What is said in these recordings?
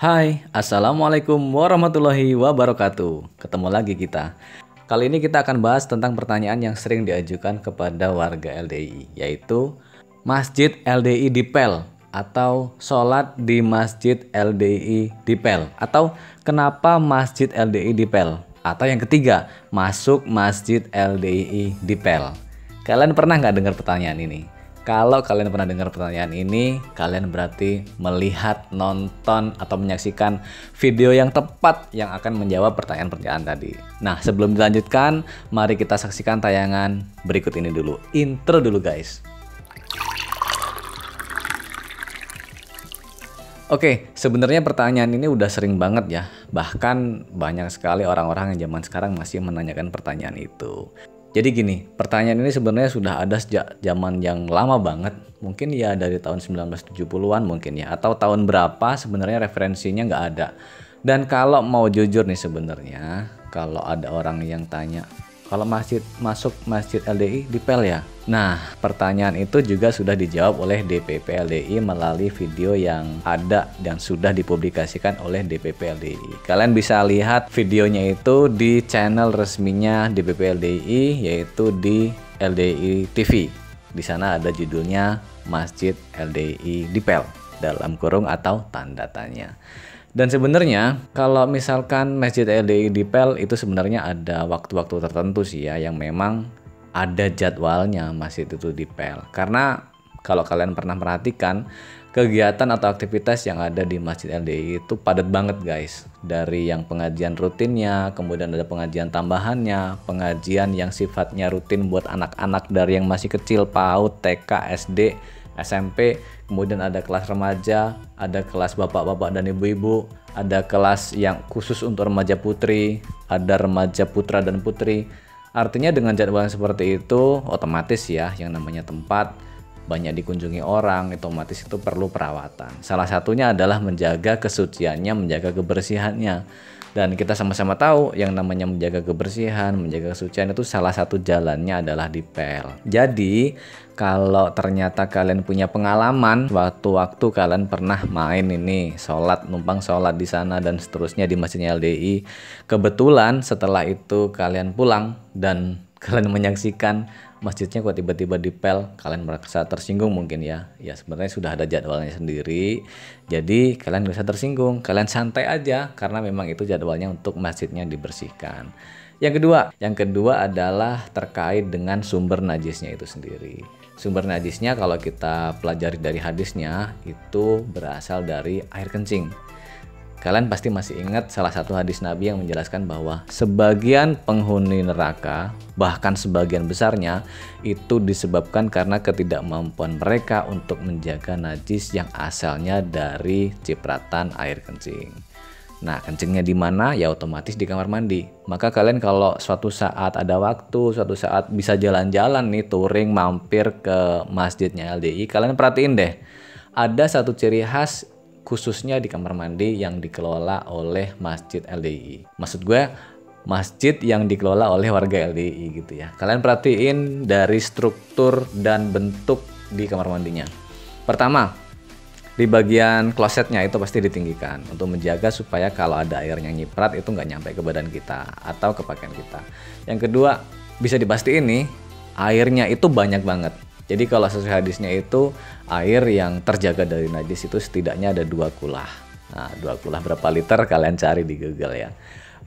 Hai, Assalamualaikum warahmatullahi wabarakatuh. Ketemu lagi kita. Kali ini kita akan bahas tentang pertanyaan yang sering diajukan kepada warga LDI, yaitu Masjid LDI dipel atau sholat di Masjid LDI dipel, atau kenapa Masjid LDI dipel, atau yang ketiga, masuk Masjid LDI dipel. Kalian pernah nggak dengar pertanyaan ini? Kalau kalian pernah dengar pertanyaan ini, kalian berarti melihat, nonton, atau menyaksikan video yang tepat yang akan menjawab pertanyaan-pertanyaan tadi. Nah, sebelum dilanjutkan, mari kita saksikan tayangan berikut ini dulu. Intro dulu guys. Oke, sebenarnya pertanyaan ini udah sering banget ya. Bahkan banyak sekali orang-orang yang zaman sekarang masih menanyakan pertanyaan itu. Jadi gini, pertanyaan ini sebenarnya sudah ada sejak zaman yang lama banget. Mungkin ya dari tahun 1970-an mungkin ya. Atau tahun berapa sebenarnya referensinya nggak ada. Dan kalau mau jujur nih sebenarnya, kalau ada orang yang tanya, kalau masuk Masjid LDI dipel ya? Nah, pertanyaan itu juga sudah dijawab oleh DPP LDI melalui video yang ada dan sudah dipublikasikan oleh DPP LDI. Kalian bisa lihat videonya itu di channel resminya DPP LDI, yaitu di LDI TV. Di sana ada judulnya Masjid LDI dipel dalam kurung atau tanda tanya. Dan sebenarnya kalau misalkan Masjid LDI dipel itu sebenarnya ada waktu-waktu tertentu sih ya, yang memang ada jadwalnya masjid itu dipel. Karena kalau kalian pernah perhatikan, kegiatan atau aktivitas yang ada di Masjid LDI itu padat banget guys. Dari yang pengajian rutinnya, kemudian ada pengajian tambahannya, pengajian yang sifatnya rutin buat anak-anak dari yang masih kecil, PAUD, TK, SD, SMP, kemudian ada kelas remaja, ada kelas bapak-bapak dan ibu-ibu, ada kelas yang khusus untuk remaja putri, ada remaja putra dan putri. Artinya dengan jadwal yang seperti itu, otomatis ya yang namanya tempat banyak dikunjungi orang, otomatis itu perlu perawatan. Salah satunya adalah menjaga kesuciannya, menjaga kebersihannya. Dan kita sama-sama tahu yang namanya menjaga kebersihan, menjaga kesucian itu salah satu jalannya adalah dipel. Jadi kalau ternyata kalian punya pengalaman waktu-waktu kalian pernah main ini sholat, numpang sholat di sana dan seterusnya di masjidnya LDI, kebetulan setelah itu kalian pulang dan kalian menyaksikan masjidnya kok tiba-tiba dipel, kalian merasa tersinggung mungkin ya. Ya sebenarnya sudah ada jadwalnya sendiri. Jadi kalian gak usah tersinggung, kalian santai aja karena memang itu jadwalnya untuk masjidnya dibersihkan. Yang kedua adalah terkait dengan sumber najisnya itu sendiri. Sumber najisnya kalau kita pelajari dari hadisnya itu berasal dari air kencing. Kalian pasti masih ingat salah satu hadis Nabi yang menjelaskan bahwa sebagian penghuni neraka, bahkan sebagian besarnya, itu disebabkan karena ketidakmampuan mereka untuk menjaga najis yang asalnya dari cipratan air kencing. Nah, kencingnya di mana? Ya otomatis di kamar mandi. Maka kalian kalau suatu saat ada waktu, suatu saat bisa jalan-jalan nih, touring, mampir ke masjidnya LDI, kalian perhatiin deh. Ada satu ciri khas khususnya di kamar mandi yang dikelola oleh Masjid LDI. Maksud gue masjid yang dikelola oleh warga LDI gitu ya. Kalian perhatiin dari struktur dan bentuk di kamar mandinya. Pertama, di bagian klosetnya itu pasti ditinggikan untuk menjaga supaya kalau ada airnya nyiprat itu nggak nyampe ke badan kita atau ke pakaian kita. Yang kedua, bisa dipastiin nih airnya itu banyak banget. Jadi kalau sesuai hadisnya itu air yang terjaga dari najis itu setidaknya ada 2 kulah. Nah 2 kulah berapa liter kalian cari di Google ya.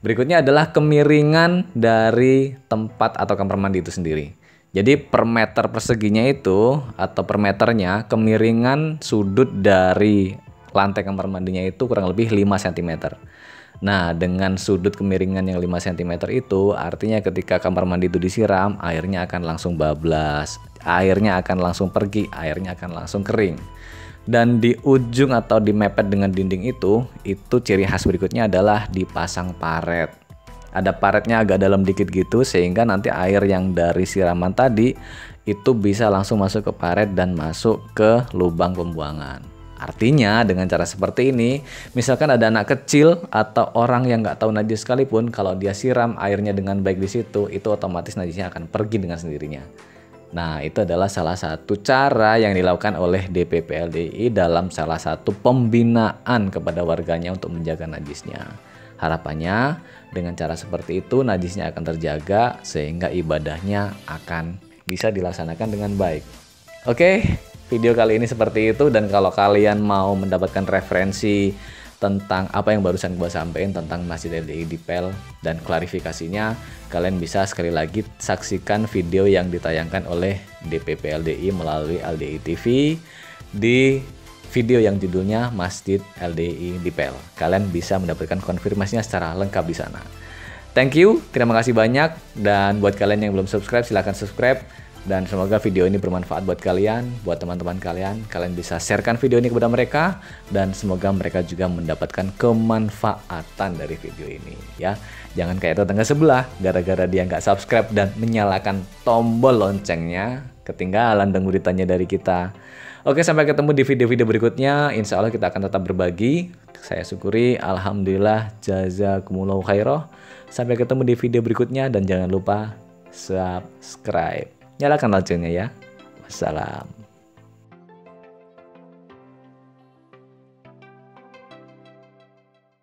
Berikutnya adalah kemiringan dari tempat atau kamar mandi itu sendiri. Jadi per meter perseginya itu atau per meternya kemiringan sudut dari lantai kamar mandinya itu kurang lebih 5 cm. Nah, dengan sudut kemiringan yang 5 cm itu artinya ketika kamar mandi itu disiram, airnya akan langsung bablas, airnya akan langsung pergi, airnya akan langsung kering. Dan di ujung atau di mepet dengan dinding itu ciri khas berikutnya adalah dipasang paret. Ada paretnya agak dalam dikit gitu sehingga nanti air yang dari siraman tadi itu bisa langsung masuk ke paret dan masuk ke lubang pembuangan. Artinya dengan cara seperti ini, misalkan ada anak kecil atau orang yang nggak tahu najis sekalipun, kalau dia siram airnya dengan baik di situ, itu otomatis najisnya akan pergi dengan sendirinya. Nah, itu adalah salah satu cara yang dilakukan oleh DPP LDI dalam salah satu pembinaan kepada warganya untuk menjaga najisnya. Harapannya dengan cara seperti itu najisnya akan terjaga sehingga ibadahnya akan bisa dilaksanakan dengan baik. Oke, video kali ini seperti itu, dan kalau kalian mau mendapatkan referensi tentang apa yang barusan gue sampaikan tentang Masjid LDI di Pel dan klarifikasinya, kalian bisa sekali lagi saksikan video yang ditayangkan oleh DPP LDI melalui LDI TV di video yang judulnya Masjid LDI di Pel. Kalian bisa mendapatkan konfirmasinya secara lengkap di sana. Thank you, terima kasih banyak, dan buat kalian yang belum subscribe silahkan subscribe. Dan semoga video ini bermanfaat buat kalian, buat teman-teman kalian. Kalian bisa sharekan video ini kepada mereka, dan semoga mereka juga mendapatkan kemanfaatan dari video ini. Ya, jangan kayak tetangga sebelah, gara-gara dia nggak subscribe dan menyalakan tombol loncengnya, ketinggalan dan beritanya dari kita. Oke, sampai ketemu di video-video berikutnya. Insya Allah kita akan tetap berbagi. Saya syukuri, alhamdulillah, jazakumullahu khairoh. Sampai ketemu di video berikutnya, dan jangan lupa subscribe. Nyalakan loncengnya ya. Wassalam.